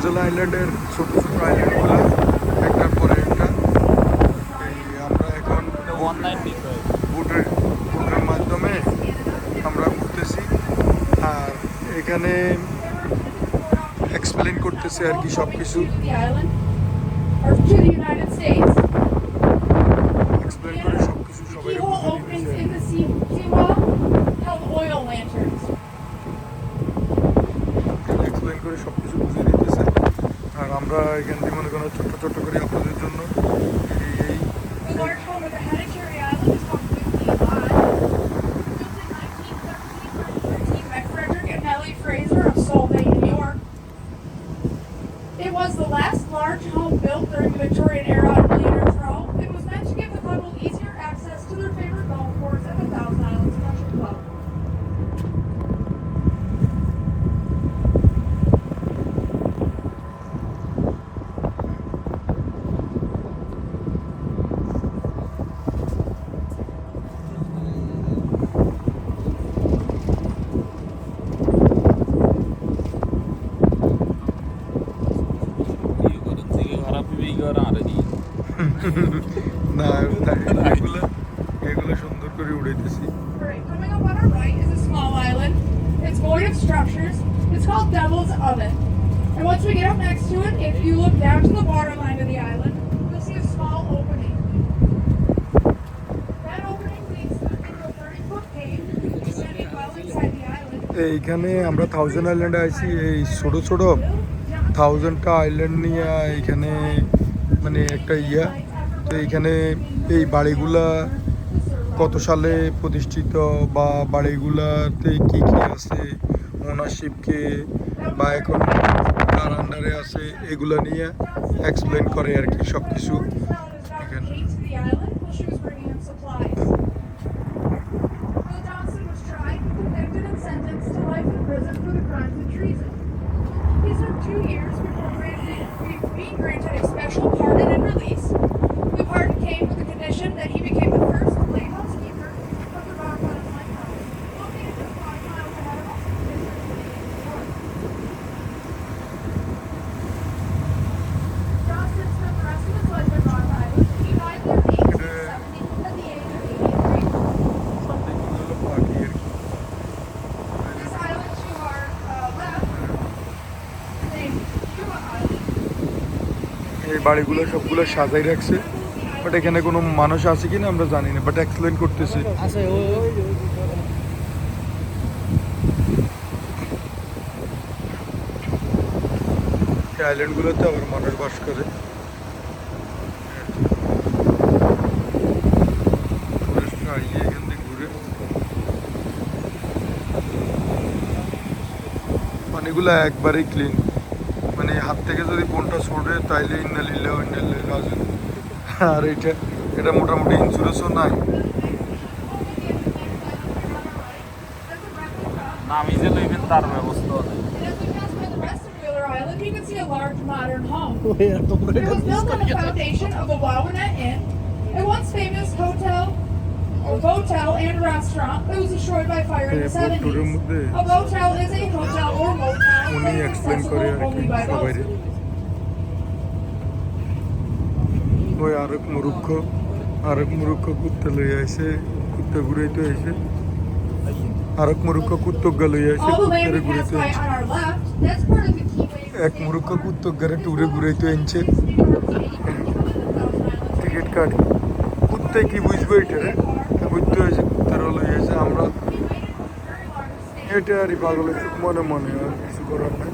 মজেলা আইল্যান্ডের ছোট ছোট আইল্যান্ডগুলো একটার পরে একটা। এই আমরা এখন বোটের মাধ্যমে আমরা ঘুরতেছি আর এখানে এক্সপ্লেন করতেছি আর কি সব কিছু এক্সপ্লেন করে সব কিছু সবাই এক্সপ্লেন করে সব কিছু বুঝিয়ে দিতেছে। আর আমরা এখান থেকে মনে করেন ছোট্ট ছোট্ট করে আপনাদের জন্য এই It was the last large home built during the Victorian era on Millionaire's Row. It was meant to give the couple easier access to their favorite golf course at the Thousand Islands Country Club. না এগুলো সুন্দর করে উড়াইতেছি। Coming up on our right is a small island. It's void of structures. It's called Devil's Oven. And once we get up next to it, if you look down to the waterline of the island, you'll see a small opening. That opening leads into a 30-foot cave extending well inside the island. এইখানে আমরা thousand আইল্যান্ডে আছি। এই ছোট ছোট থাউজেন্ডটা island নিয়ে এখানে মানে একটা তো এইখানে এই বাড়িগুলা কত সালে প্রতিষ্ঠিত বা বাড়িগুলাতে কী কী আছে, ওনারশিপকে বা এখন কার আন্ডারে আছে, এগুলো নিয়ে এক্সপ্লেন করে আর কি সব কিছু এখানে। These are 2 years before being granted a special pardon and release. The pardon came with the condition that he became the first lighthouse keeper of the Rock Island Lighthouse, located just 5 miles ahead of us. Johnson spent the rest of his life at Rock Island. He died there in 1870 at the age of 83. This island to our left is named Cuba Island. এই বাড়িগুলো সবগুলো সাজাই রাখছে, but এখানে কোনো মানুষ আছে কিনা আমরা জানি না, বাট এক্সপ্লেন করতেছে। এই আইল্যান্ডগুলোতে আবার মানুষ বাস করে। এখান থেকে ঘুরে পানিগুলো একবারেই ক্লিন, মানে হাত থেকে যদি কোনটা ছড়ে তাইলে ইন্নালিল্লাহ ওয়া ইন্না ইলাইহি রাজিউন। আর এটা মোটামুটি ইন্স্যুরেন্সও নাই। নামি যে লইবেন তার ব্যবস্থা নেই। You can see a large modern home. It was built on the foundation of the Wawana Inn, a once famous hotel and restaurant that was destroyed by fire in the 70s. A motel is a hotel or motel that is accessible only by boat. ওই আরেক মুরুক্ষ কুত্তা লই আইছে, কুত্তা ঘুরাইতে আইছে। আরেক মুরুক্ষ কুত্তক লই আইছে, কুত্তারে ঘুরাইতে আইছে। এক মুরুক্ষ কুত্তক টুরে ঘুরাইতে আনছে টিকিট কাটি। কুত্তায় কি বুঝবো এটা রে, বুঝতে হয়েছে কুত্তার লই আইছে। আমরা এটা আর পাগলের চোখ মনে মনে আর কিছু করার নাই।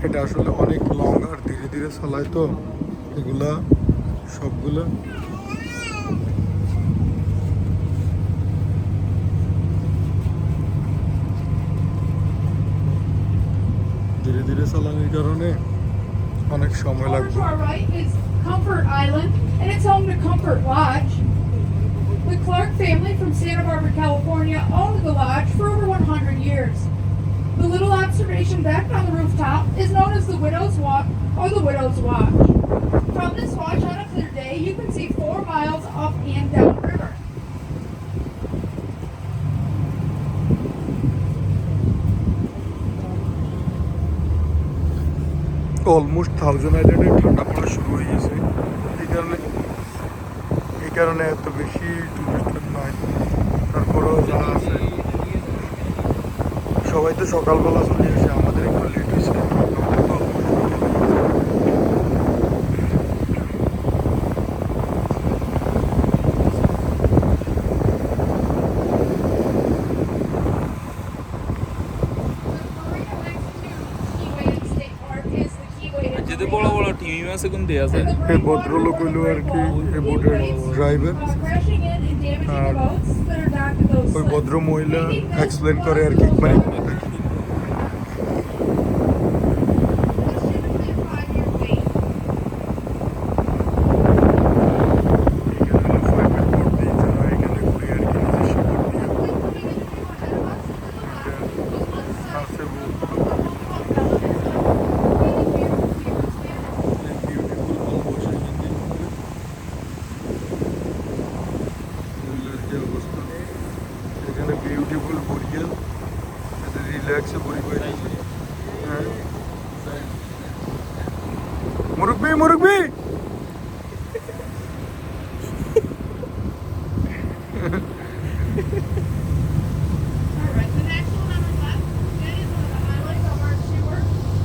এটা আসলে অনেক লং আর ধীরে ধীরে চালায় তো এগুলা সবগুলা। ধীরে ধীরে চালানোর কারণে অনেক সময় লাগবে। Comfort Island, and it's home to Comfort Lodge. The Clark family from Santa Barbara, California owned the lodge for over 100 years. years. The little observation deck on the rooftop is known as the Widow's Walk or the Widow's Watch. From this watch on a clear day, you can see 4 miles up and down river. Almost 1000 আইল্যান্ডে ঠান্ডা পড়া শুরু হয়ে গেছে, এই কারণে এত বেশি টুরিস্ট নাই। তারপরেও যা আছে সবাই তো সকালবেলা চলে আসে, আমাদের একটু লেট হয়েছে। যদি বড় বড় টিভি আছে কোনটি আছে? এই ভদ্রলোক হইল আর কি এই বোটের ড্রাইভার, আর ওই ভদ্র মহিলা এক্সপ্লেন করে আর কি, মানে এখানে বিউটিফুল বরিয়াল, রিল্যাক্সে বড়ি বই দিয়েছে। হ্যাঁ মুরব্বি মুরব্বি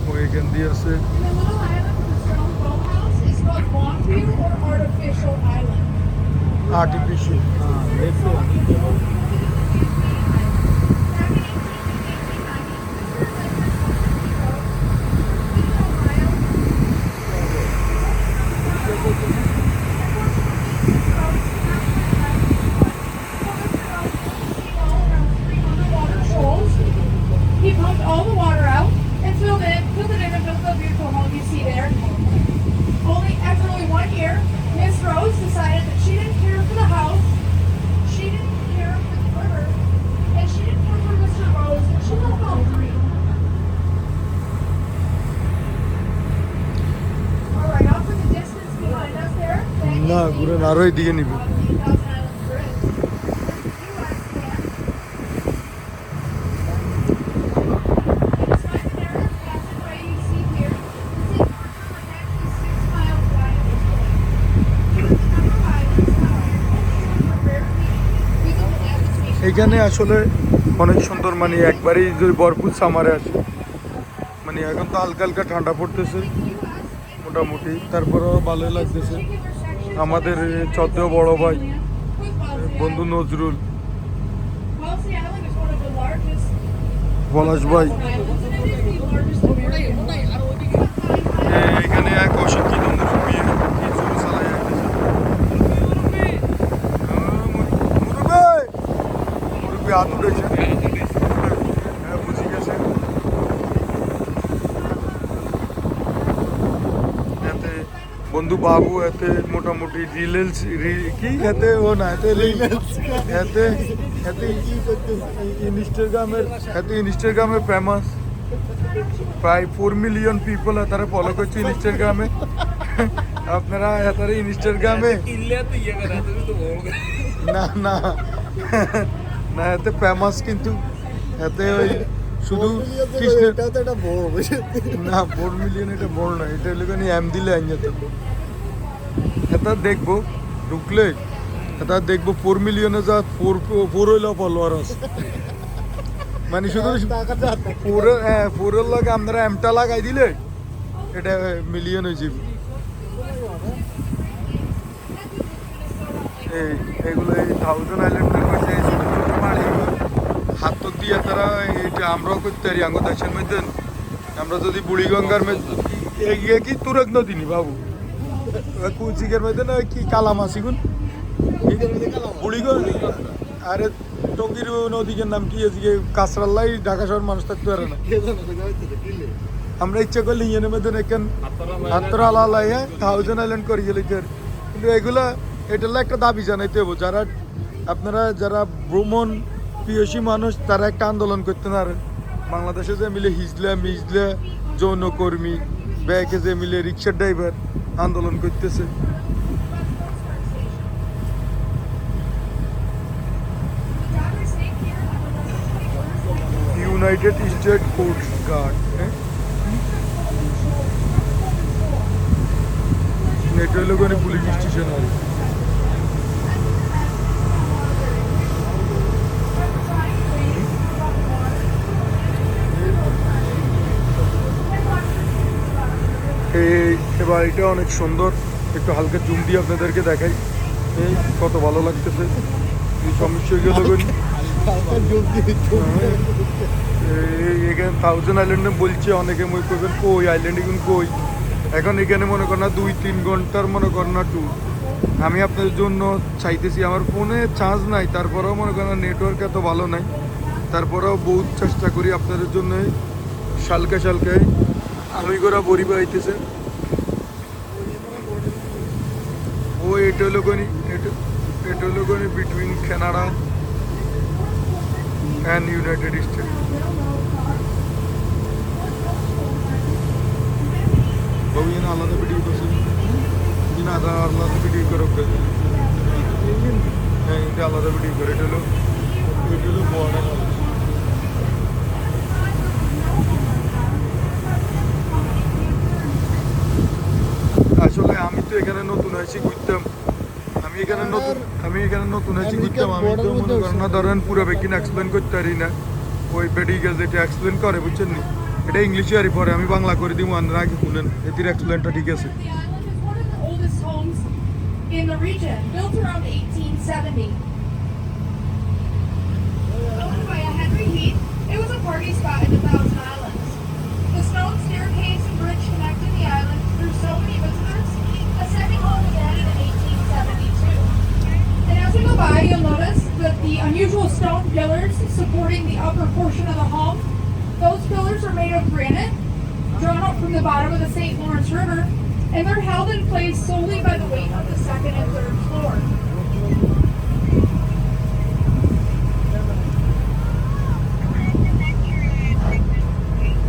ও এখান দিয়ে আছে। The little island with stone boathouse is called Longview or Artificial Island. Artificial He pumped all the water out and filled it in and built the beautiful home you see there. After only 1 year, Miss Rose decided that she didn't care for the house, she didn't care for the river, and she didn't care for Mr. Rose, and she left all three. Alright, off in the distance behind us there, না ঘুরে আরো এদিকে নিবে। on the Thousand Islands Bridge. এখানে আসলে অনেক সুন্দর, মানে একবারই যদি ভরপুর সামারে আসে, মানে এখন তো হালকা হালকা ঠান্ডা পড়তেছে মোটামুটি, তারপরেও ভালোই লাগতেছে। আমাদের চদ্দ বড় ভাই বন্ধু নজরুল, পলাশ ভাই এখানে এক অশিক্ষিত মুরব্বী চুলো চালাই মুরব্বী হাত উঠেছে, হ্যাঁ বুঝে গেছে। এতে বন্ধু বাবু এতে মোটামুটি রিলেন্স কি এতে ও না এতে এতে এতে ইনস্টাগ্রামে ফেমাস, প্রায় 4 মিলিয়ন পিপল তারা ফলো করছে ইনস্টাগ্রামে। আপনারা এতারে ইনস্টাগ্রামে না না না এতে ফেমাস, কিন্তু এতে ওই শুধু না 4 মিলিয়ন এটা বড় না, এটা হলো এম দিলে আইন যেত। এটা দেখবো ঢুকলে, এটা দেখবো 4 মিলিয়নে যা 4 হইলেও ফলোয়ার আছে, মানে শুধু ফোরের লগে আপনারা এমটা লাগাই দিলে এটা মিলিয়ন হয়ে যাবে। এইগুলো এই 1000 আইল্যান্ডের মধ্যে ছোট ছোট বাড়িগুলো হাত দিয়ে তারা এটা আমরাও করতে পারি। আঙ্গ দেশের মধ্যে আমরা যদি বুড়িগঙ্গার মধ্যে এগিয়ে কি তুরক নদী নি বাবু কুচিকের মধ্যে না কি কালামাসিগুন বুড়িগঙ্গা, আরে টঙ্গির নদীর নাম কি আজকে কাঁচরাল্লাই, ঢাকা শহর মানুষ থাকতে পারে না। আমরা ইচ্ছা করলে ইয়েনের মধ্যে এখান হাতরালাই 1000 আইল্যান্ড করি গেলে, কিন্তু এগুলা এটা একটা দাবি জানাইতে হবো যারা আপনারা যারা ভ্রমণ পিয়সী মানুষ তারা একটা আন্দোলন করতে না বাংলাদেশে যে মিলে হিজলা মিজলা যৌনকর্মী ব্যাগে যে মিলে রিক্সার ড্রাইভার আন্দোলন করতেছে। ইউনাইটেড স্টেট কোস্ট গার্ড, হ্যাঁ এটা হলো ওখানে পুলিশ স্টেশন আর এই বাড়িটা অনেক সুন্দর, একটু হালকা জুম দিয়ে আপনাদেরকে দেখাই। এই কত ভালো লাগতেছে। এই সমস্যা গেল এখানে 1000 আইল্যান্ডে বলছে অনেকে মনে করবেন কই আইল্যান্ড এখন কই। এখন এখানে মনে করেন না 2-3 ঘন্টার মনে করেন না ট্যুর। আমি আপনাদের জন্য চাইতেছি, আমার ফোনে চার্জ নাই, তারপরেও মনে করেন নেটওয়ার্ক এত ভালো নাই, তারপরেও বহুত চেষ্টা করি আপনাদের জন্য শালকে শালকে আমি করা বড়ি পাইতেছে। ও এটা হলো গনি, এটা হলো Gani between Canada and United state. বাবু এখানে আলাদা ভিডিও করছে, আলাদা ভিডিও করে, হ্যাঁ এটা আলাদা ভিডিও করে। এটা হলো বর্ডার। আসলে আমি তো এখানে নতুন আছি ঘুরতাম, আমি এখানে নতুন আছি ঘুরতাম। আমি তো মনে করেন না ধরেন পুরো বেকিন এক্সপ্লেন করতে পারি না। ওই মেডিকেল যেটা এক্সপ্লেন করে বুঝছেন নি, এটা ইংলিশে আর পরে আমি বাংলা করে দিব, আপনারা আগে শুনেন এটির এক্সপ্লেনটা ঠিক আছে। In the region, built around 1870. Owned by a Henry Heath, it was a party spot in the Thousand Islands. The stone staircase and bridge connected the island through so many visitors. A second home was added in 1872. And as we go by, you'll notice that the unusual stone pillars supporting the upper portion of the home, those pillars are made of granite, drawn up from the bottom of the St. Lawrence River, and they're held in place solely by the weight of the second and third floor.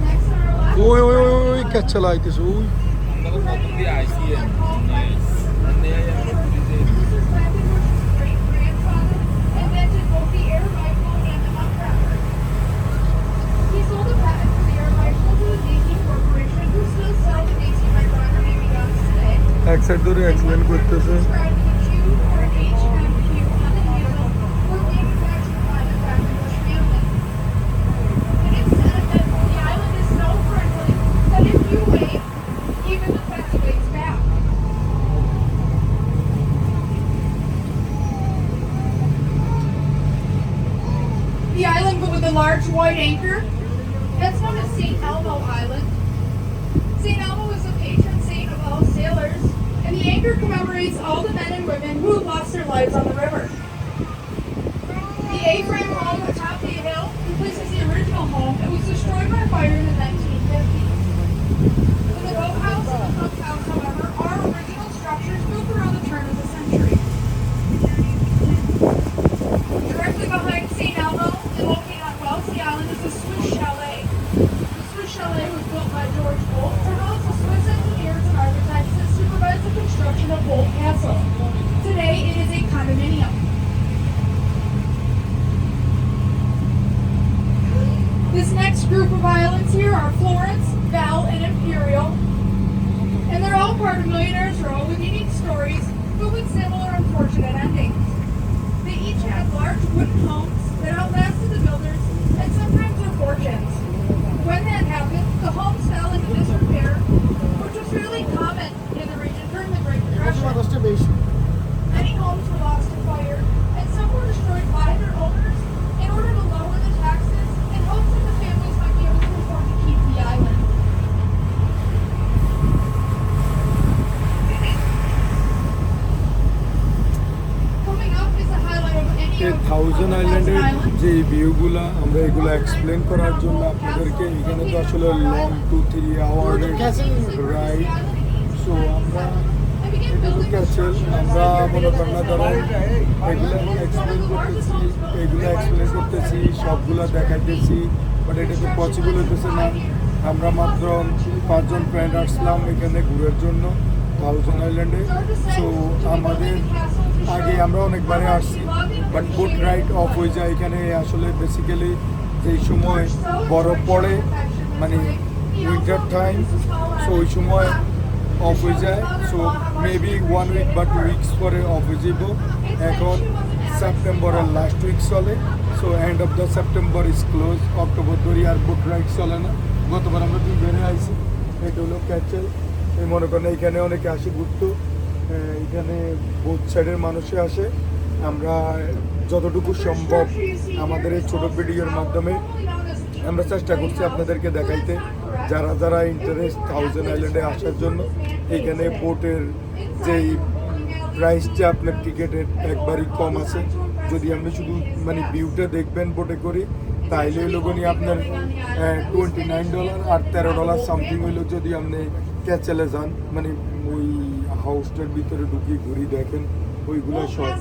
Next on our left, ওই ক্যাচা লাইতেছে ওই আমরা নতুন দিয়ে আইসি মানে great-grandfather invented both the air rifle and the nutcracker. He sold a patent for the air rifle to the Daisy Corporation, who still sell the Daisy Microner BB guns today. এক side ধরে explain করতেছে। Described the Q or HMQ on the handle were manufactured by the Quackenbush family. And it's said that the island is so friendly that if you wave, even the pets waves back. The island with the large white anchor, that's known as St. Elmo Island. St. Elmo is the patron saint of all sailors, and the anchor commemorates all the men and women who have lost their lives on the river. The A-frame home atop the hill replaces the original home that was destroyed by fire in the 1950s. The boathouse and the cookhouse, however, are original structures built around the turn of the century. Directly behind St. Elmo and located on Wellesley Island is the Swiss Chalet. The Swiss Chalet was built by George Bolt to house the Swiss engineers and architects that supervised the construction of Bolt Castle. Today, it is a condominium. This next group of islands here are Florence, Belle, and Imperial. And they're all part of Millionaires Row with unique stories, but with similar unfortunate endings. They each have large wooden homes that outlasted the builders and sometimes their fortunes. When that happened, the homes fell into disrepair, which was fairly common in the region during the Great Depression. Many homes were lost to fire, and some were destroyed by their owners in order to lower the taxes in hopes that the families might be able to afford to keep the island. Coming up is a highlight of any এই of 1000 the আইল্যান্ডের islands. যে ভিউগুলা আমরা এগুলো explain করার জন্য আপনাদেরকে এখানে তো আসলে লং 2-3 আওয়ারের রাইড। সো আমরা ক্যাচেল আমরা মনে করেন না ধরেন এগুলো এক্সপ্লেন করতেছি সবগুলো দেখাইতেছি, বাট এটা তো পসিবল হইতেছে না। আমরা মাত্র 5 জন ফ্রেন্ড আসলাম এখানে ঘুরের জন্য থাউজেন্ড আইল্যান্ডে। সো আমাদের আগে আমরা অনেকবারে আসছি, বাট বোট রাইড অফ হয়ে যায় এখানে। আসলে বেসিক্যালি যেই সময় বরফ পড়ে মানে উইন্টার টাইম, সো ওই সময় অফ হয়ে যায়। সো মেবি 1 উইক বা 2 উইকস পরে অফ হয়ে যাব। এখন সেপ্টেম্বরের লাস্ট উইক চলে, so end of the September is close. October ধরে আর বোট রাইড চলে না। গতবার আমরা 2 বেড়ে আইছি। এটা হলো ক্যাচেল। এই মনে করেন এখানে অনেকে আসে ঘুরতো, এখানে বোথ সাইডের মানুষে আসে। আমরা যতটুকু সম্ভব আমাদের এই ছোটো ভিডিওর মাধ্যমে আমরা চেষ্টা করছি আপনাদেরকে দেখাইতে, যারা যারা ইন্টারেস্ট থাউজেন্ড আইল্যান্ডে আসার জন্য। এখানে বোটের যেই প্রাইসটা আপনার টিকিটের একবারই কম আছে। যদি আপনি শুধু মানে ভিউটা দেখবেন বোটে করি, তাইলে ওই লোক নিয়ে আপনার $29 আর $13 সামথিং হইলো যদি আপনি ক্যাচেলে যান, মানে ওই হাউসটার ভিতরে ঢুকি ঘুরি দেখেন ওইগুলো সব।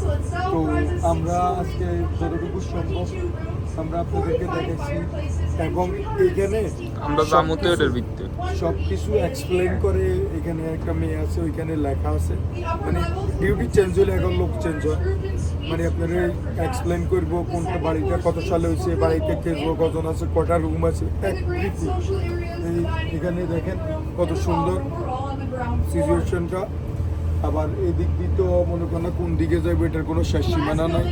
তো আমরা আজকে যতটুকু সম্ভব আমরা আপনাদেরকে দেখেছি, এবং এইখানে আমরা জামুতে ওটার ভিত্তি সব কিছু এক্সপ্লেন করে। এখানে একটা মেয়ে আছে, ওইখানে লেখা আছে মানে ডিউটি চেঞ্জ হলে এখন লোক চেঞ্জ হয়। মানে আপনারা এক্সপ্লেন করবো কোনটা বাড়িটা কত সালে হয়েছে, বাড়িতে কে কজন আছে, কটা রুম আছে, এখানে দেখেন কত সুন্দর সিচুয়েশনটা। আবার এদিক দিয়ে তো মনে করেন না কোন দিকে যাবে এটার কোনো শেষ সীমানা নাই।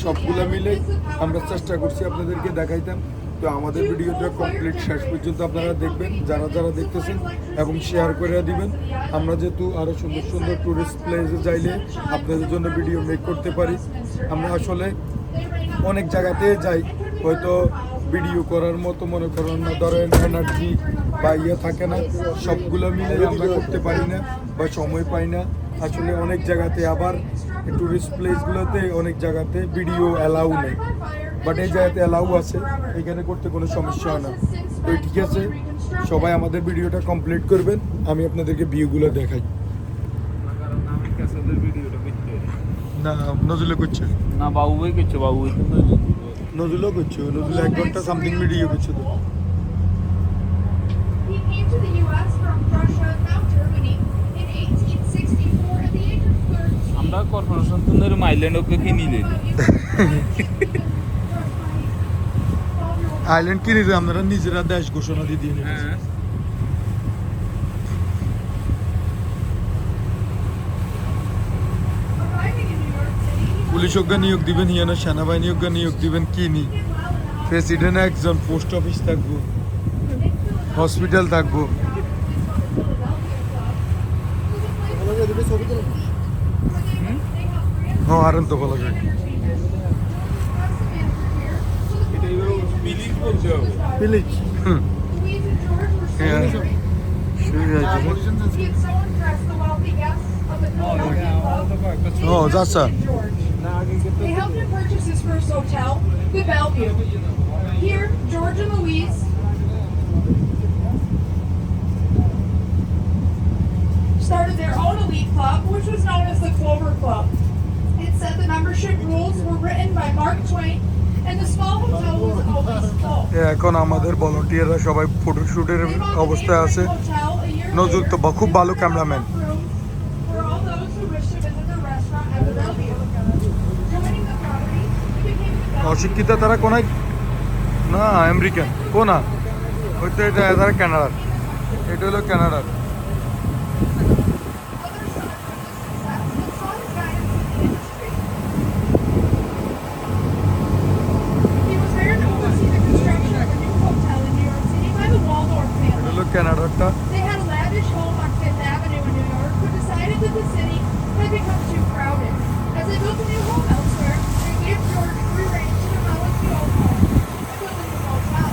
সবগুলো মিলে আমরা চেষ্টা করছি আপনাদেরকে দেখাইতাম। তো আমাদের ভিডিওটা কমপ্লিট শেষ পর্যন্ত আপনারা দেখবেন, যারা যারা দেখতেছেন, এবং শেয়ার করে দিবেন। আমরা যেহেতু আরও সুন্দর সুন্দর টুরিস্ট প্লেসে যাইলে আপনাদের জন্য ভিডিও মেক করতে পারি। আমরা আসলে অনেক জায়গাতে যাই, হয়তো ভিডিও করার মতো মনে করেন না ধরেন এনার্জি বা ইয়ে থাকে না, সবগুলো মিলে আমরা করতে পারি না বা সময় পাই না। আসলে অনেক জায়গাতে আবার টুরিস্ট প্লেসগুলোতে অনেক জায়গাতে ভিডিও অ্যালাউ নেই, বাট এই জায়গাতে অ্যালাউ আছে, এখানে করতে কোনো সমস্যা হয় না। তো ঠিক আছে, সবাই আমাদের ভিডিওটা কমপ্লিট করবেন, আমি আপনাদেরকে ভিউগুলো দেখাই। না নজরুলে করছে না, বাবু ভাই করছে, বাবু ভাই নজরুলও করছে, নজরুল 1 ঘন্টা সামথিং ভিডিও করছে। তো He came to the U.S. from Russia and now Germany in 1864 at the age of 13. আমরা কর্পোরেশন তুনের মাইল্যান্ড ওকে কিনি দিই। আইল্যান্ড কিনে দিয়ে আপনারা নিজেরা দেশ ঘোষণা দিয়ে দিয়ে নেবেন। হ্যাঁ, Arriving in New York City, police অজ্ঞা নিয়োগ দিবেন, হিয়ানো সেনাবাহিনী অজ্ঞা নিয়োগ দিবেন, কিনি প্রেসিডেন্ট একজন, পোস্ট অফিস থাকবো, হসপিটাল থাকবো। হ্যাঁ আরেন তো ভালো করে এটা এবার বিলিভ করতে হবে। Please Louise and George were so Yeah. he had so impressed the wealthy guests of the Philadelphia club. ও যাচ্ছা George. They helped him purchase his first hotel, the Bellevue. Here, George and Louise started their own elite club, which was known as the Clover Club. It said the membership rules were written by Mark Twain, and the small hotel was always full. এখন আমাদের ভলান্টিয়াররা সবাই ফটোশুটের They bought the অবস্থায় আছে। neighboring hotel a year Nazrul তো later খুব ভালো cameraman. for all those who wished to visit the restaurant at the Bellevue. Joining the property, it became the Bellevue. অশিক্ষিত তারা কোনায় না আমেরিকান কোনা, ওই তো এটা তারা কানাডার, এটা হলো কানাডার। He was hired to oversee the construction of a new hotel in New York City by the Waldorf এটা family. হলো কানাডারটা। They had a lavish home on Fifth Avenue in New York, who decided that the city had become too crowded. As they built a new home elsewhere, they gave George free rein to demolish the old home and build a new hotel.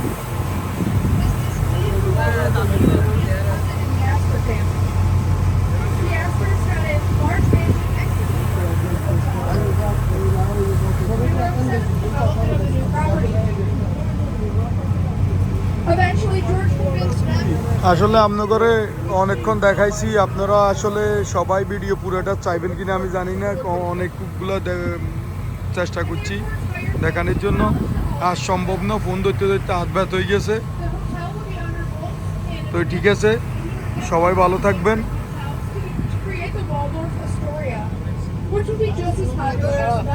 This displeased the Waldorf family and the Astor family. আসলে আপনাদের অনেকক্ষণ দেখাইছি, আপনারা আসলে সবাই video পুরোটা চাইবেন কিনা আমি জানি না, অনেকগুলো চেষ্টা করছি দেখানোর জন্য, আর সম্ভব না, ফোন ধরতে ধরতে হাত ব্যথ হয়ে গেছে। The hotel will be underbuilt in তো ঠিক আছে, সবাই ভালো থাকবেন। to create the Waldorf Astoria, which will be just as popular as